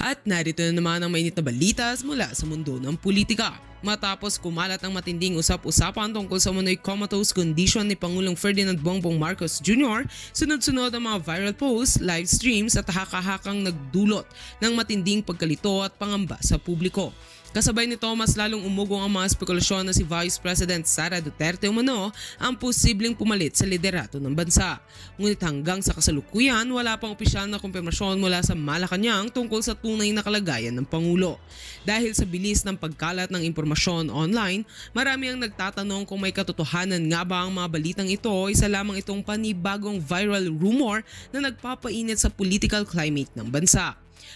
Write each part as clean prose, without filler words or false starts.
At narito na naman ang mainit na balitas mula sa mundo ng politika. Matapos kumalat ang matinding usap-usapan tungkol sa umano'y comatose condition ni Pangulong Ferdinand Bongbong Marcos Jr., sunod-sunod ang mga viral posts, live streams at haka-hakang nagdulot ng matinding pagkalito at pangamba sa publiko. Kasabay nito, mas lalong umugong ang mga spekulasyon na si Vice President Sara Duterte umano ang posibleng pumalit sa liderato ng bansa. Ngunit hanggang sa kasalukuyan, wala pang opisyal na kumpirmasyon mula sa Malacanang tungkol sa tunay na kalagayan ng Pangulo. Dahil sa bilis ng pagkalat ng impormasyon online, marami ang nagtatanong kung may katotohanan nga ba ang mga balitang ito, isa lamang itong panibagong viral rumor na nagpapainit sa political climate ng bansa.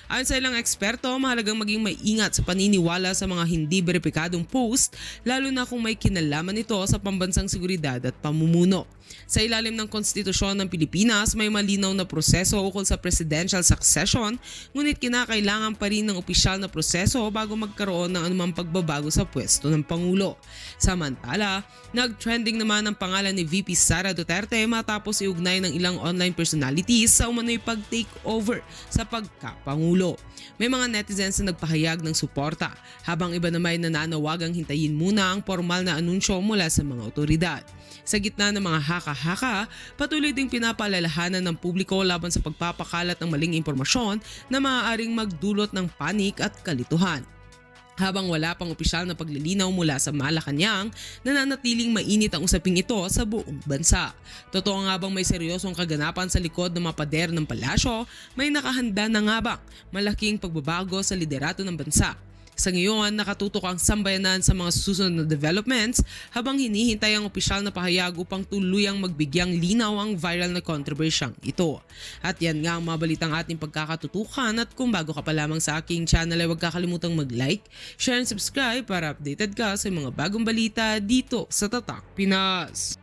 Ayon sa ilang eksperto, mahalagang maging maingat sa paniniwala sa mga hindi beripikadong post, lalo na kung may kinalaman ito sa pambansang seguridad at pamumuno. Sa ilalim ng konstitusyon ng Pilipinas, may malinaw na proseso ukol sa presidential succession, ngunit kinakailangan pa rin ng opisyal na proseso bago magkaroon ng anumang pagbabago sa pwesto ng Pangulo. Samantala, nag-trending naman ang pangalan ni VP Sara Duterte matapos iugnay ng ilang online personalities sa umano'y pag-take over sa pagkapangulo. May mga netizens na nagpahayag ng suporta, habang iba naman ay nananawagang hintayin muna ang formal na anunsyo mula sa mga otoridad. Sa gitna ng mga haka-haka, patuloy ding pinapaalalahanan ng publiko laban sa pagpapakalat ng maling impormasyon na maaaring magdulot ng panik at kalituhan. Habang wala pang opisyal na paglilinaw mula sa Malacanang, nananatiling mainit ang usaping ito sa buong bansa. Totoo nga bang may seryosong kaganapan sa likod ng mga pader ng palasyo? May nakahanda na nga bang malaking pagbabago sa liderato ng bansa? Sa ngayon, nakatutok ang sambayanan sa mga susunod na developments habang hinihintay ang opisyal na pahayag upang tuluyang magbigyang linaw ang viral na kontrobersyang ito. At yan nga ang mga balitang ating pagkakatutukan, at kung bago ka pa lamang sa aking channel ay huwag kakalimutang mag-like, share and subscribe para updated ka sa mga bagong balita dito sa Tatak Pinas.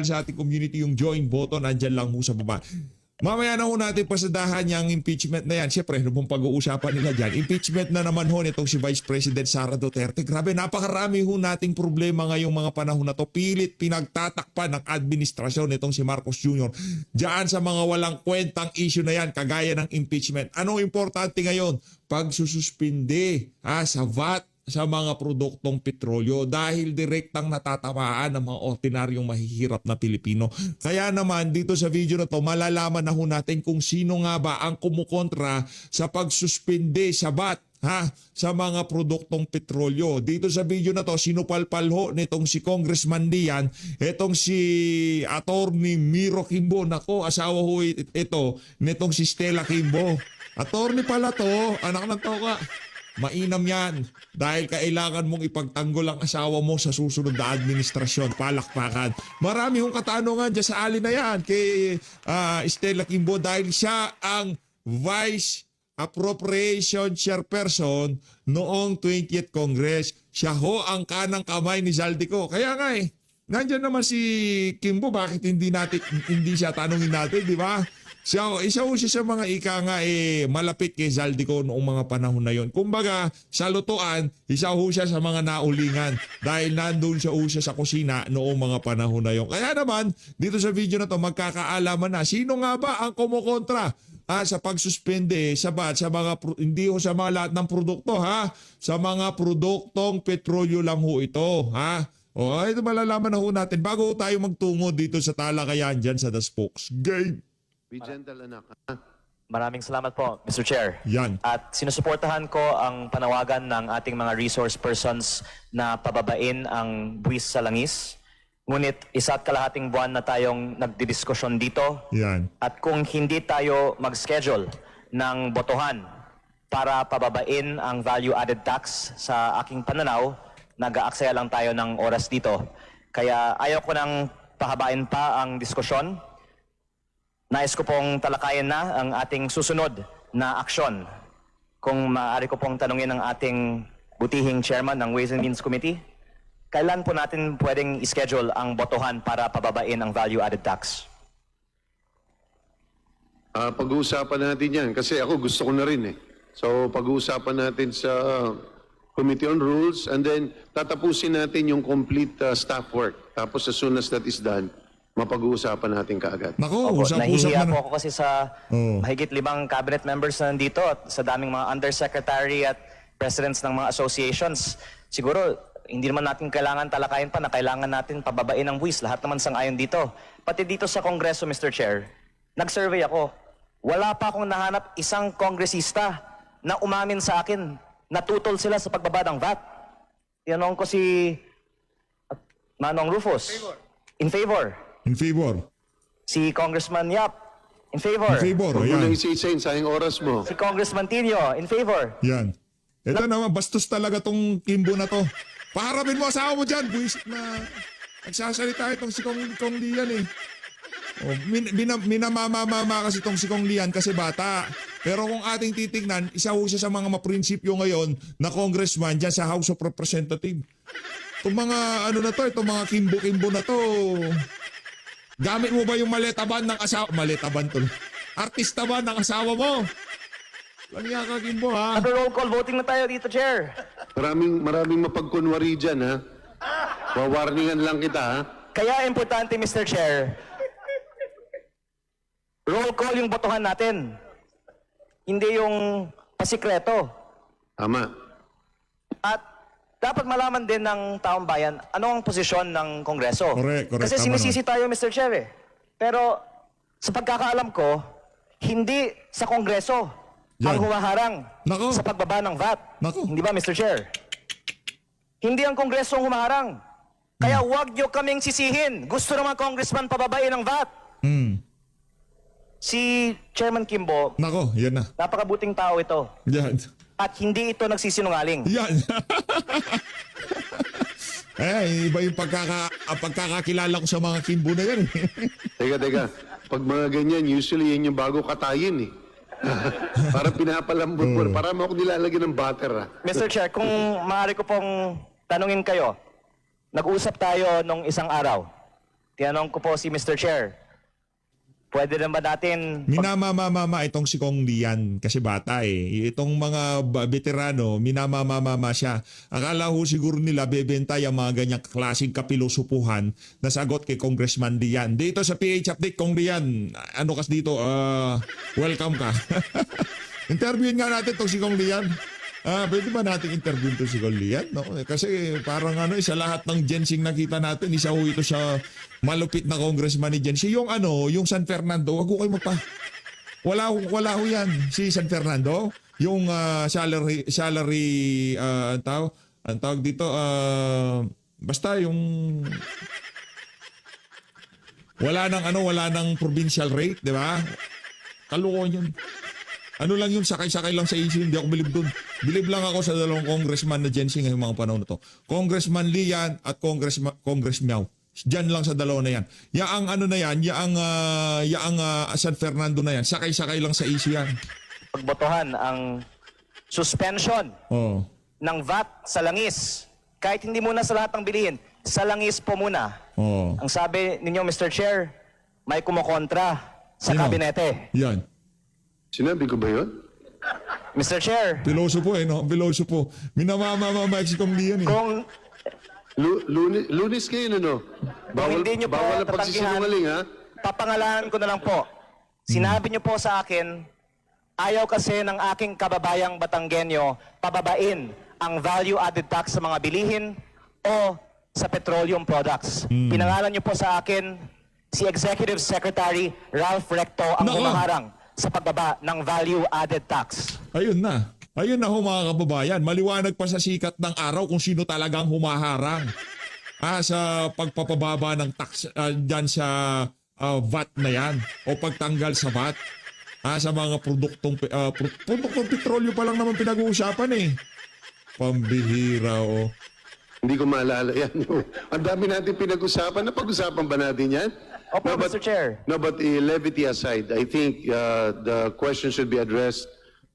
Sa ating community yung join button, andyan lang mo sa baba. Mamaya na ho natin pasadahan yung impeachment na yan. Siyempre, ano pong pag-uusapan nila dyan? Impeachment na naman ho nitong si Vice President Sara Duterte. Grabe, napakarami ho nating problema ngayong mga panahon na to. Pilit pinagtatakpan ng administrasyon nitong si Marcos Jr. Diyan sa mga walang kwentang issue na yan, kagaya ng impeachment. Anong importante ngayon? Pagsususpinde sa VAT sa mga produktong petrolyo dahil direktang natatamaan ng mga ordinaryong mahihirap na Pilipino. Kaya naman dito sa video na to, malalaman na ho natin kung sino nga ba ang kumukontra sa pagsuspinde sa VAT sa mga produktong petrolyo. Dito sa video na to, sinupalpal ho nitong si Congressman Dian, itong si Attorney Miro Kimbo. Nako, asawa ho ito nitong si Stella Kimbo. Attorney pala to, anak ng toka. Mainam yan dahil kailangan mong ipagtanggol ang asawa mo sa susunod na administrasyon. Palakpakan. Marami hong katanungan dyan sa alin na yan kay Stella Kimbo dahil siya ang Vice Appropriation Chairperson noong 20th Congress. Siya ho ang kanang kamay ni Zaldico. Kaya nga nandyan naman si Kimbo, bakit hindi siya tanungin natin, di ba? Isa ho siya sa mga ika nga malapit kay Zaldico noong mga panahon na yon. Kumbaga, sa lutuan, isa ho siya sa mga naulingan dahil nandun siya sa kusina noong mga panahon na yon. Kaya naman, dito sa video na to, magkakaalaman na sino nga ba ang kumukontra sa pagsuspende sa VAT, sa mga hindi ho sa mga lahat ng produkto sa mga produktong petrolyo lang ho ito ito malalaman na ho natin bago tayo magtungo dito sa talakayan dyan sa The Spokesgate. Be gentle, anak. Maraming salamat po, Mr. Chair. Yan. At sinusuportahan ko ang panawagan ng ating mga resource persons na pababain ang buwis sa langis. Ngunit isa't kalahating buwan na tayong nagdidiskusyon dito. Yan. At kung hindi tayo mag-schedule ng botohan para pababain ang value-added tax sa aking pananaw, nag-aaksaya lang tayo ng oras dito. Kaya ayaw ko nang pahabain pa ang diskusyon. Nais ko pong talakayan na ang ating susunod na aksyon. Kung maaari ko pong tanungin ang ating butihing chairman ng Ways and Means Committee, kailan po natin pwedeng ischedule ang botohan para pababain ang value-added tax? Pag-uusapan natin yan kasi ako gusto ko na rin So pag-uusapan natin sa Committee on Rules and then tatapusin natin yung complete staff work. Tapos as soon as that is done, mapag-uusapan natin kaagad. Nako, Opo, usap-usap nahihiya na. po ako kasi sa Oo. mahigit 5 cabinet members na nandito at sa daming mga undersecretary at presidents ng mga associations. Siguro, hindi naman natin kailangan talakayin pa na kailangan natin pababain ang buwis. Lahat naman sang-ayon dito. Pati dito sa Kongreso, Mr. Chair, nag-survey ako. Wala pa akong nahanap isang kongresista na umamin sa akin natutol sila sa pagbaba ng VAT. Tinanong ko si Manong Rufus. In favor. In favor. Si Congressman Yap, in favor. In favor. Huwag mo na Ayan. isa-isayin, sayang oras mo. Si Congressman Tino, in favor. Yan. Ito naman, bastos talaga tong Kimbo na to. Paharapin mo asawa mo dyan. Buisit na nagsasalita itong si Kong Lian eh. Oh, minamamamama kasi itong si Kong Lian kasi bata. Pero kung ating titignan, isa ho siya sa mga maprinsipyo ngayon na congressman dyan sa House of Representatives. Itong mga ano na to, itong mga Kimbo na to. Gamit mo ba yung maleta ban ng asawa? Maleta ban to. Artista ba ng asawa mo? Langya ka, Kimbo, ha? Roll call voting na tayo dito, Chair. Maraming mapagkunwari dyan, ha? Wawarningan lang kita, ha? Kaya importante, Mr. Chair, roll call yung botohan natin. Hindi yung pasikreto. Tama. At dapat malaman din ng taong bayan ano ang posisyon ng Kongreso. Correct. Kasi Tama sinisisi tayo, Mr. Chair, eh. Pero sa pagkakaalam ko, hindi sa Kongreso ang Yan. humaharang Nako. sa pagbaba ng VAT. Nako. Hindi ba, Mr. Chair? Hindi ang Kongreso ang humaharang. Kaya huwag nyo kaming sisihin. Gusto naman Congressman pababain ang VAT. Hmm. Si Chairman Kimbo, Nako, yan na. napakabuting tao ito. Yan. At hindi ito nagsisinungaling. Yan. Iba yung pagkakakilala ko sa mga Kimbo na yan. Teka. Pag mga ganyan, usually yan yung bago katayin, eh. Para pinapalambot mo. Para mo ako nilalagyan ng butter, ha? Mr. Chair, kung maaari ko pong tanungin kayo, nag-usap tayo nung isang araw. Tinanong ko po si Mr. Chair, pwede na ba natin... Minamamamama itong si Kong Lian kasi bata eh. Itong mga veterano, minamamamama siya. Akala ho siguro nila bebenta yung mga ganyang klaseng kapilosopuhan na sagot kay Congressman Lian. Dito sa PH Update, Kong Lian, ano kas dito, welcome ka. Interviewin nga natin itong si Kong Lian. Pwede ba natin interview ito si Kong Lian? No? Kasi parang sa lahat ng Gensing nakita natin, isa ho ito sa malupit na congressman ni Gen. Yung yung San Fernando, wag ko kayo magpa. Wala ho yan. Si San Fernando, yung salary ang tawag dito, basta yung wala nang provincial rate, di ba? Kalukuhan yun. Ano lang yun, sakay-sakay lang sa issue, hindi ako bilib dun. Bilib lang ako sa dalawang congressman na Gensing ngayong mga panahon na to. Congressman Lian at Congress Miao. Diyan lang sa dalawa na yan. Yaang San Fernando na yan, sakay-sakay lang sa issue yan. Pagbotohan ang suspension Oh. ng VAT sa langis. Kahit hindi muna sa lahat ng bilihin, sa langis po muna. Oh. Ang sabi ninyo, Mr. Chair, may kumokontra sa Sino? kabinete. Yan. Sinabi ko ba yun? Mr. Chair, Pilosopo no? Pilosopo. Minamamamama si Kong Lian eh. kung Lunes ngayon, ano? hindi nyo po bawal ang tatanggihan, pagsisinungaling, ha? papangalanan ko na lang po. Sinabi nyo po sa akin, ayaw kasi ng aking kababayang Batanggenyo pababain ang value-added tax sa mga bilihin o sa petroleum products. Pinangalan nyo po sa akin si Executive Secretary Ralph Recto ang Nako. humaharang sa pagbaba ng value-added tax. Ayun na. Ayun na ho mga kababayan. Maliwanag pa sa sikat ng araw kung sino talagang humaharang sa pagpapababa ng tax dyan sa VAT na yan o pagtanggal sa VAT sa mga produktong petrolyo pa lang naman pinag-uusapan eh. Pambihira o. Hindi ko maalala yan. Ang dami natin pinag-usapan. Napag-usapan ba natin yan? Opo, Mr. Chair. No, but levity aside, I think the question should be addressed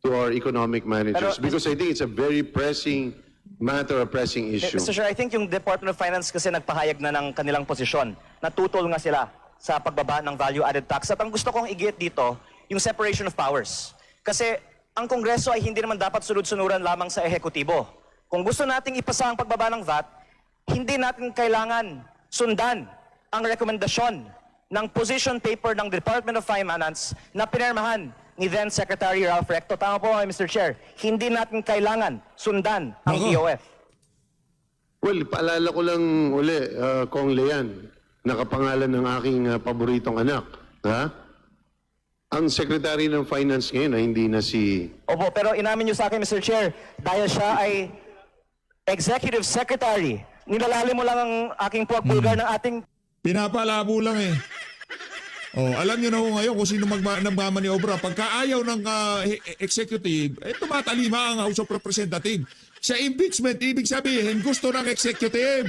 to our economic managers Pero, because I think it's a very pressing matter, a pressing issue. Mr. Chair, I think yung Department of Finance kasi nagpahayag na ng kanilang posisyon. Natutol nga sila sa pagbaba ng value-added tax. At ang gusto kong i-get dito, yung separation of powers. Kasi ang Kongreso ay hindi naman dapat sunod-sunuran lamang sa ehekutibo. Kung gusto nating ipasa ang pagbaba ng VAT, hindi natin kailangan sundan ang rekomendasyon ng position paper ng Department of Finance na pinirmahan ni then Secretary Ralph Recto. Tama po, Mr. Chair. Hindi natin kailangan sundan ang Nako. DOF. Well, paalala ko lang uli, Kong Lean, nakapangalan ng aking paboritong anak. Ha? Ang Secretary ng Finance ngayon ay hindi na si... Opo, pero inamin niyo sa akin, Mr. Chair, dahil siya ay Executive Secretary, nilalalim mo lang ang aking pagpulgar ng ating... Pinapalabo lang eh. Oh, alam niyo na ho ngayon kung sino nagmamaniobra. Pagka ayaw ng executive, tumatalima ang House of Representatives. Sa impeachment, ibig sabihin, gusto ng executive.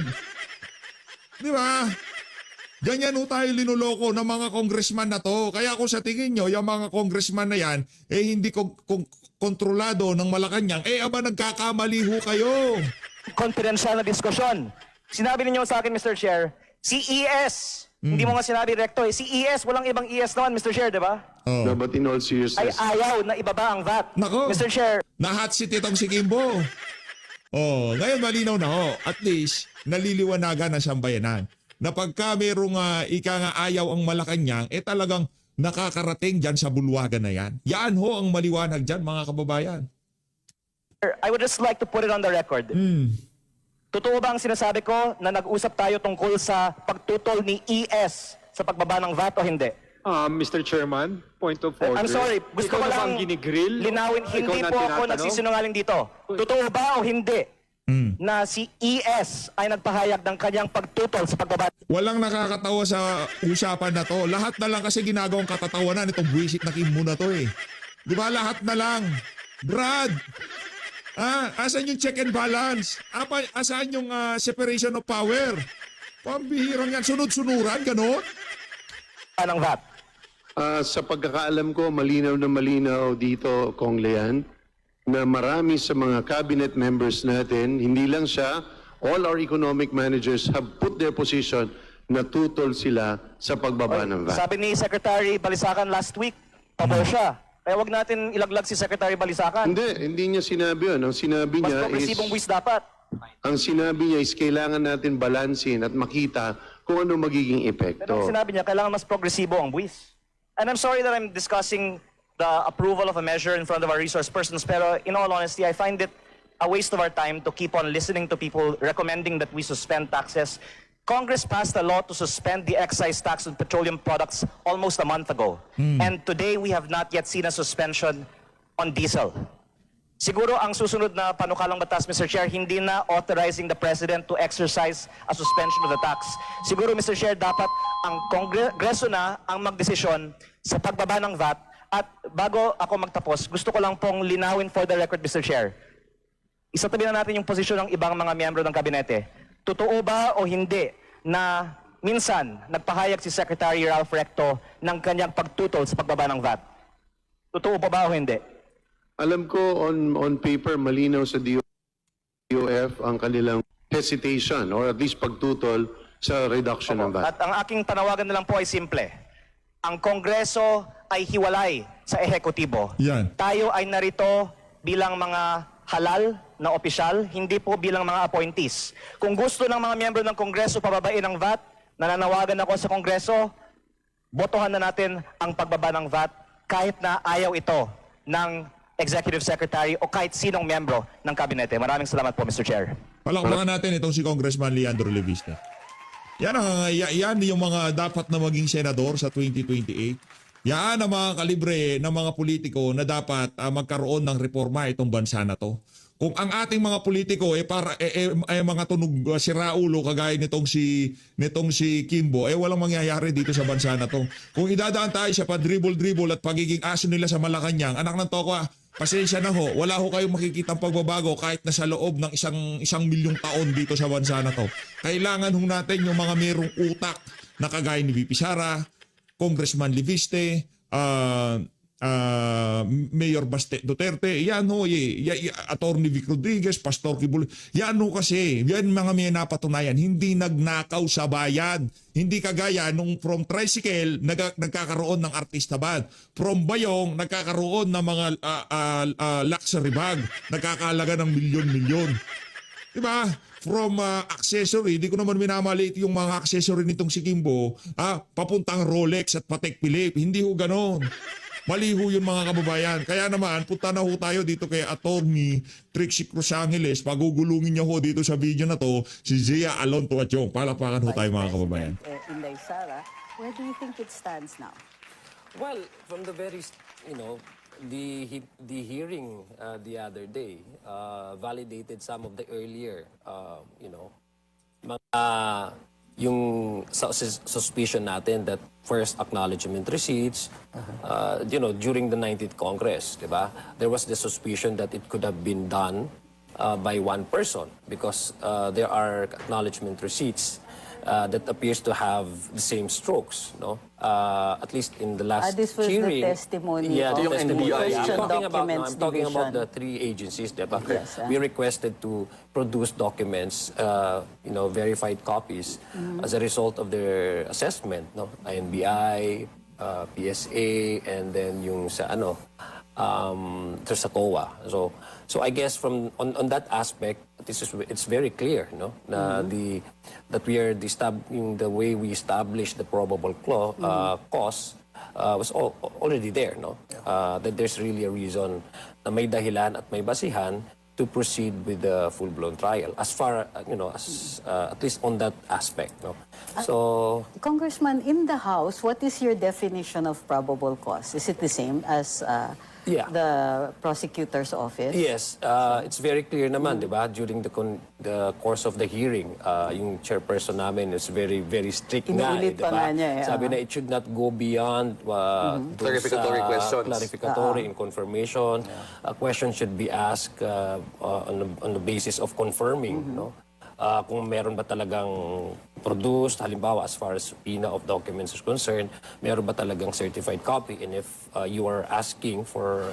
Di ba? Ganyan ho tayo linuloko ng mga congressman na to. Kaya kung sa tingin nyo, yung mga congressman na yan, hindi kontrolado ng Malacanang, aba nagkakamali ho kayo. confidential na diskusyon. Sinabi ninyo sa akin, Mr. Chair, si ES, hindi mo nga sinabi, Recto, si ES, walang ibang ES naman, Mr. Chair, di ba? Oh. No, but in all Ay seriousness, ayaw na ibaba ang VAT. Nako. Mr. Chair, Na-hot seat itong si Kimbo. Oh, ngayon malinaw na ho. At least, naliliwanagan ng sambayanan na pagka merong ika nga ayaw ang Malacanang, talagang nakakarating dyan sa bulwagan na yan. Yan ho ang maliwanag dyan, mga kababayan. I would just like to put it on the record. Totoo ba ang sinasabi ko na nag-usap tayo tungkol sa pagtutol ni ES sa pagbaba ng VAT o hindi? Mr. Chairman, point of order. I'm sorry, gusto Ikaw ko na lang bang ginigrill? linawin, Ikaw hindi na po ako tinatanong? nagsisinungaling dito. Totoo ba o hindi na si ES ay nagpahayag ng kanyang pagtutol sa pagbaba? Walang nakakatawa sa usapan na to. Lahat na lang kasi ginagawang katatawanan itong buwisit na Kimbo na to eh. Di ba lahat na lang? Brad! Asan yung check and balance? Asan yung separation of power? Pambihirang yan. Sunod-sunuran, ganon? Ng VAT. sa pagkakaalam ko, malinaw na malinaw dito, Kong Lean, na marami sa mga cabinet members natin, hindi lang siya, all our economic managers have put their position na tutol sila sa pagbaba ng VAT. Sabi ni Secretary Balisacan last week, pabor siya. Kaya wag natin ilaglag si Secretary Balisacan. Hindi niya sinabi yun. Ang sinabi Mas niya is... progresibong buwis dapat. Ang sinabi niya is kailangan natin balansin at makita kung ano magiging Pero epekto. ang sinabi niya, kailangan mas progresibo ang buwis. And I'm sorry that I'm discussing the approval of a measure in front of our resource persons, pero in all honesty, I find it a waste of our time to keep on listening to people recommending that we suspend taxes. Congress passed a law to suspend the excise tax on petroleum products almost a month ago. And today, we have not yet seen a suspension on diesel. Siguro ang susunod na panukalang batas, Mr. Chair, hindi na authorizing the President to exercise a suspension of the tax. Siguro, Mr. Chair, dapat ang Kongreso na ang magdesisyon sa pagbaba ng VAT. At bago ako magtapos, gusto ko lang pong linawin for the record, Mr. Chair. Isatabi na natin yung posisyon ng ibang mga miyembro ng kabinete. Totoo ba o hindi na minsan nagpahayag si Secretary Ralph Recto ng kanyang pagtutol sa pagbaba ng VAT? Totoo pa ba o hindi? Alam ko on paper malinaw sa DOF ang kanilang hesitation or at least pagtutol sa reduction ng VAT. At ang aking panawagan na lang po ay simple. Ang Kongreso ay hiwalay sa ehekutibo. Yan. Tayo ay narito bilang mga halal na opisyal, hindi po bilang mga appointees. Kung gusto ng mga miyembro ng Kongreso pababain ang VAT, nananawagan ako sa Kongreso, botohan na natin ang pagbaba ng VAT kahit na ayaw ito ng Executive Secretary o kahit sinong miyembro ng kabinete. Maraming salamat po, Mr. Chair. Palakpakan natin itong si Congressman Leandro Levista. Yan yung mga dapat na maging senador sa 2028. Yan ang mga kalibre ng mga politiko na dapat magkaroon ng reforma itong bansa na to. Kung ang ating mga politiko ay mga tunog siraulo kagaya nitong si Kimbo, walang mangyayari dito sa bansa na to. Kung idadaan tayo sa pa-dribble-dribble at pagiging aso nila sa Malacanang, anak ng toko, pasensya na ho, wala ho kayong makikitang pagbabago kahit na sa loob ng isang milyong taon dito sa bansa na to. Kailangan ho natin yung mga merong utak na kagaya ni VP Sara, Congressman Leviste, Mayor Baste Duterte, yan ho, Attorney Vic Rodriguez, Pastor Kibul, yan ho kasi, yan mga may napatunayan, hindi nagnakaw sa bayan. Hindi kagaya nung from tricycle, nagkakaroon ng artista bag. From bayong, nagkakaroon ng mga luxury bag, nagkakalaga ng milyon-milyon. Diba? From accessory, di ko naman minamaliit yung mga accessory nitong si Kimbo, papuntang Rolex at Patek Philippe. Hindi ho ganon. Mali ho yun mga kababayan. Kaya naman, punta na ho tayo dito kay Attorney Trixie Cruz Angeles. Pagugulungin niya ho dito sa video na to, si Zia Alonto Atchong. Palapakan ho tayo mga kababayan. Inday Sara, where do you think it stands now? Well, from the very, the hearing the other day validated some of the earlier, mga yung suspicion natin that first acknowledgement receipts, during the 19th Congress, diba? There was the suspicion that it could have been done by one person because there are acknowledgement receipts that appears to have the same strokes, no? At least in the last This was hearing. the testimony Yeah, of the testimony. Christian I'm talking about Division. the three agencies, diba? Yes, We requested to produce documents, verified copies as a result of their assessment, no? INBI, PSA, and then yung sa sa COA. So I guess from on that aspect, it's very clear, no, na that we are the way we establish the probable cause was already there, no. That there's really a reason na may dahilan at may basihan to proceed with the full-blown trial as far as at least on that aspect, no. So Congressman, in the House, what is your definition of probable cause? Is it the same as Yeah. the prosecutor's office? yes, it's very clear naman, 'di ba? During the course of the hearing, yung chairperson namin is very very strict na, Inuulit di pa ba? nga niya, eh, Sabi na it should not go beyond dun Clarificatory sa questions. clarificatory and confirmation. A question should be asked on the basis of confirming, no? Kung meron ba talagang produced, halimbawa as far as subpoena of documents is concerned, meron ba talagang certified copy, and if you are asking for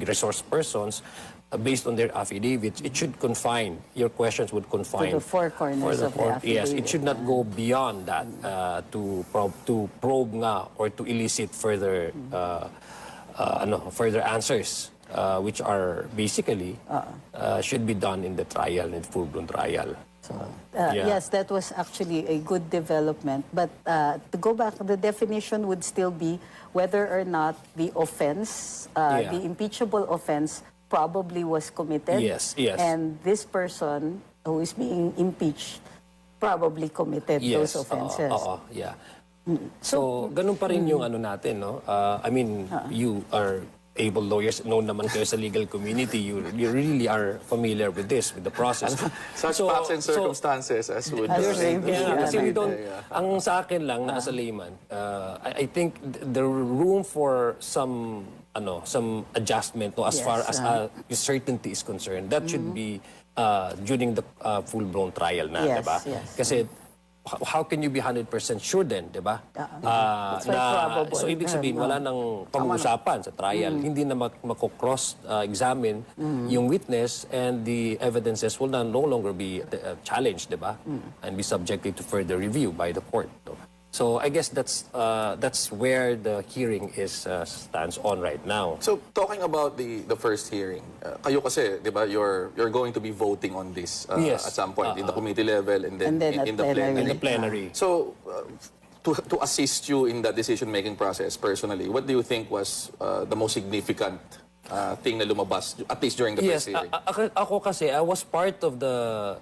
resource persons based on their affidavits, it should confine, your questions would confine To the four corners of the Yes, it affidavit, should not go beyond that to probe nga or to elicit further further answers. Which are basically should be done in the trial, in full-blown trial. Yeah. Yes, that was actually a good development. But to go back, the definition would still be whether or not the offense, the impeachable offense, probably was committed. Yes, yes. And this person who is being impeached probably committed those offenses. Yeah. So, ganun pa rin yung natin, no? I mean, you are able lawyers, known naman kayo sa legal community, you really are familiar with this, with the process. Such facts and circumstances as would... As Yeah, Yeah. kasi we don't, ang sa akin lang na as a layman, I think the room for some adjustment, no, as far as certainty is concerned, that should be during the full-blown trial na, Yes, diba? yes. Kasi how can you be 100% sure then, diba? It's very probable. So ibig sabihin, wala nang pag-uusapan sa trial. Hindi na mako-cross-examine yung witness, and the evidences will no longer be challenged, diba? And be subjected to further review by the court. No? So I guess that's where the hearing stands on right now. So, talking about the first hearing, kayo kasi, di ba, you're going to be voting on this Yes. at some point in the committee level and then, And then at in the plenary. plenary. In the plenary. So, to assist you in the decision-making process personally, what do you think was the most significant thing na lumabas, at least during the Yes, first hearing? ako kasi, I was part of the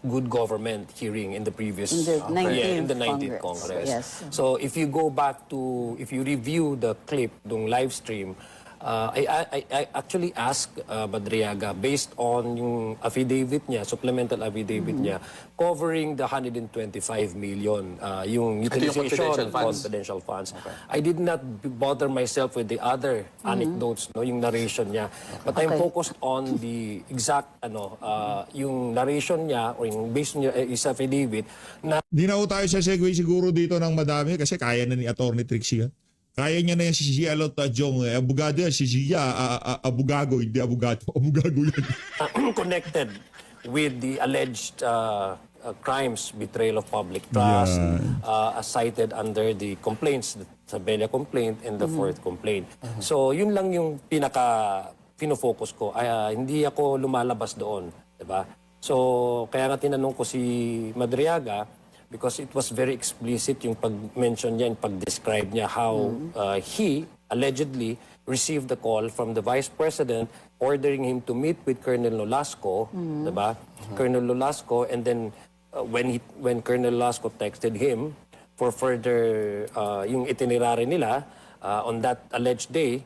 good government hearing in the previous In the 19th in the 19th Congress. Congress. Yes. So if you go back to, if you review the clip, dung live stream, I actually asked Badriaga based on yung affidavit niya, supplemental affidavit niya, covering the 125 million, yung utilization confidential of funds. confidential funds. I did not bother myself with the other anecdotes, no, yung narration niya. But I'm Okay. focused on the exact, yung narration niya, or yung based niya is affidavit, na Di na ho tayo sa segue siguro dito ng madami kasi kaya na ni Attorney Trixie. Kaya niya na yan si Zia Lotadjong. Abogado yan. Si Zia, abugago, hindi abogado. Abugago yan. Connected with the alleged crimes, betrayal of public trust, as cited under the complaints, the Sabella complaint and the fourth complaint. So, yun lang yung pinofocus ko. Hindi ako lumalabas doon, diba? So, kaya nga tinanong ko si Madriaga because it was very explicit yung pag-mention niya and pag-describe niya how he allegedly received the call from the Vice President ordering him to meet with Colonel Nolasco, diba? Colonel Nolasco, and then when Colonel Nolasco texted him for further yung itinerary nila on that alleged day,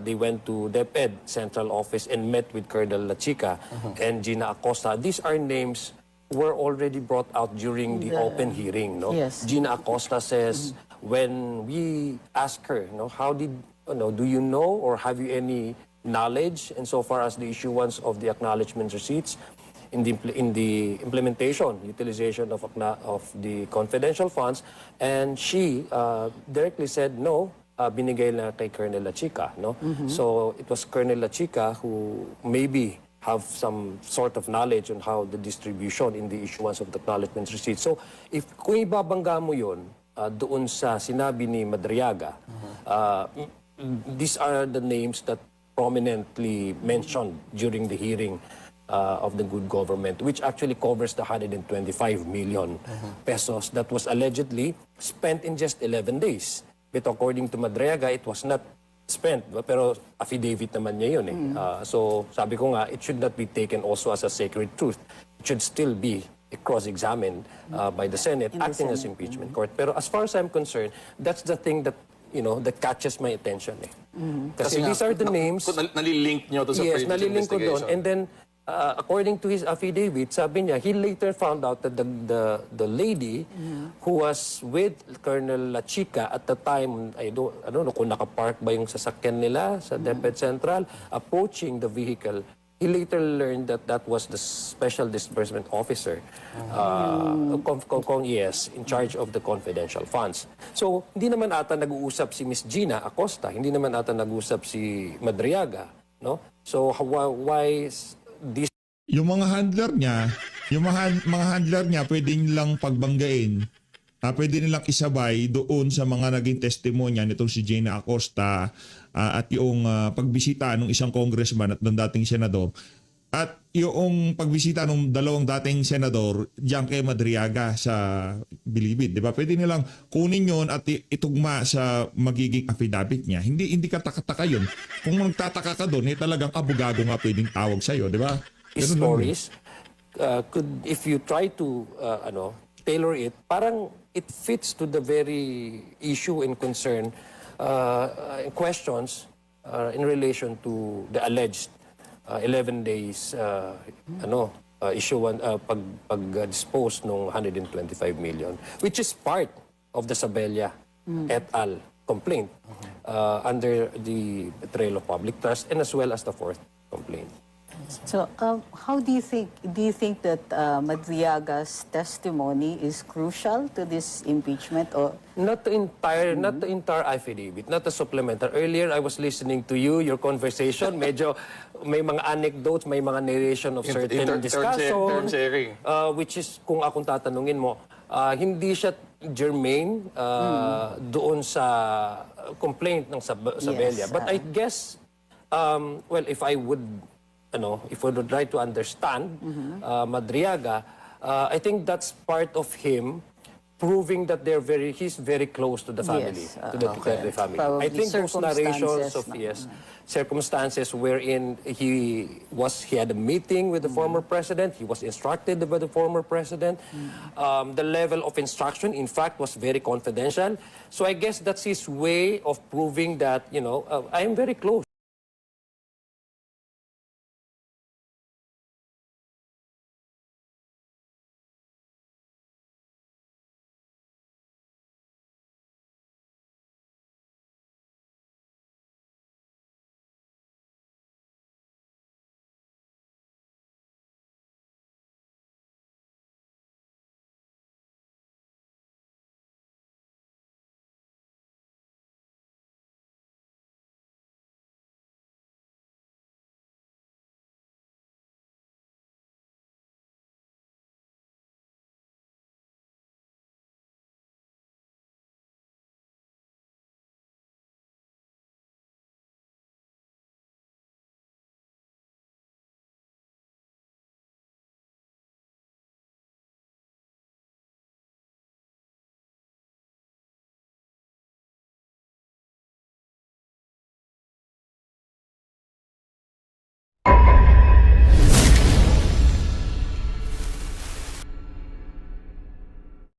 they went to DepEd Central Office and met with Colonel La Chica and Gina Acosta. These are names were already brought out during the open hearing. No? Yes. Gina Acosta says, when we ask her, how did, do you know or have you any knowledge insofar as the issuance of the acknowledgement receipts in the implementation, utilization of the confidential funds, and she directly said no, binigay na kay Colonel La Chica. No? So it was Colonel La Chica who maybe have some sort of knowledge on how the distribution in the issuance of the acknowledgement receipts. So kung ibabangga mo yun doon sa sinabi ni Madriaga, these are the names that prominently mentioned during the hearing of the good government, which actually covers the 125 million pesos that was allegedly spent in just 11 days. But according to Madriaga, it was not spent, pero affidavit naman niya yun. So sabi ko nga, it should not be taken also as a sacred truth. It should still be cross-examined by the Senate, acting as impeachment court. Pero as far as I'm concerned, that's the thing that that catches my attention. Kasi these are the names. Nalilink niyo to sa Yes, previous nalilink ko doon. investigation. And then, according to his affidavit, sabi niya, he later found out that the lady who was with Colonel La Chica at the time, I don't know kung nakapark ba yung sasakyan nila sa DepEd Central, approaching the vehicle, he later learned that that was the Special Disbursement Officer, yes, in charge of the confidential funds. So, hindi naman ata nag-uusap si Miss Gina Acosta, hindi naman ata nag-uusap si Madriaga, no? So, why this Yung mga handler niya, mga handler niya pwedeng lang pagbanggain. Pwede nilang isabay doon sa mga naging testimonya nitong si Gina Acosta at yung pagbisita ng isang congressman at ng dating senador at yung pagbisita ng dalawang dating senador diyan kay Madriaga sa Bilibid, di ba? Pwede nilang kunin yon at itugma sa magiging affidavit niya. Hindi ka taka-taka yun. Kung magtataka ka doon, talagang abogado nga pwedeng tawag sa iyo, di ba? stories could, if you try to tailor it, parang it fits to the very issue and concern questions in relation to the alleged 11 days pag-dispose ng 125 million, which is part of the Sabella et al. Complaint under the betrayal of public trust and as well as the fourth complaint. So, how do you think that Madriaga's testimony is crucial to this impeachment? Or Not the entire affidavit, not the supplemental. Earlier, I was listening to you, your conversation. Medyo may mga anecdotes, may mga narration of certain discussion, sharing. which is, kung akong tatanungin mo, hindi siya germane doon sa complaint ng Sabella. But I guess, well, if I would try to understand Madriaga, I think that's part of him proving that he's very close to the family, to the Duterte family. Probably I think those narrations of circumstances, circumstances wherein he had a meeting with the former president, he was instructed by the former president. The level of instruction, in fact, was very confidential. So I guess that's his way of proving that, I am very close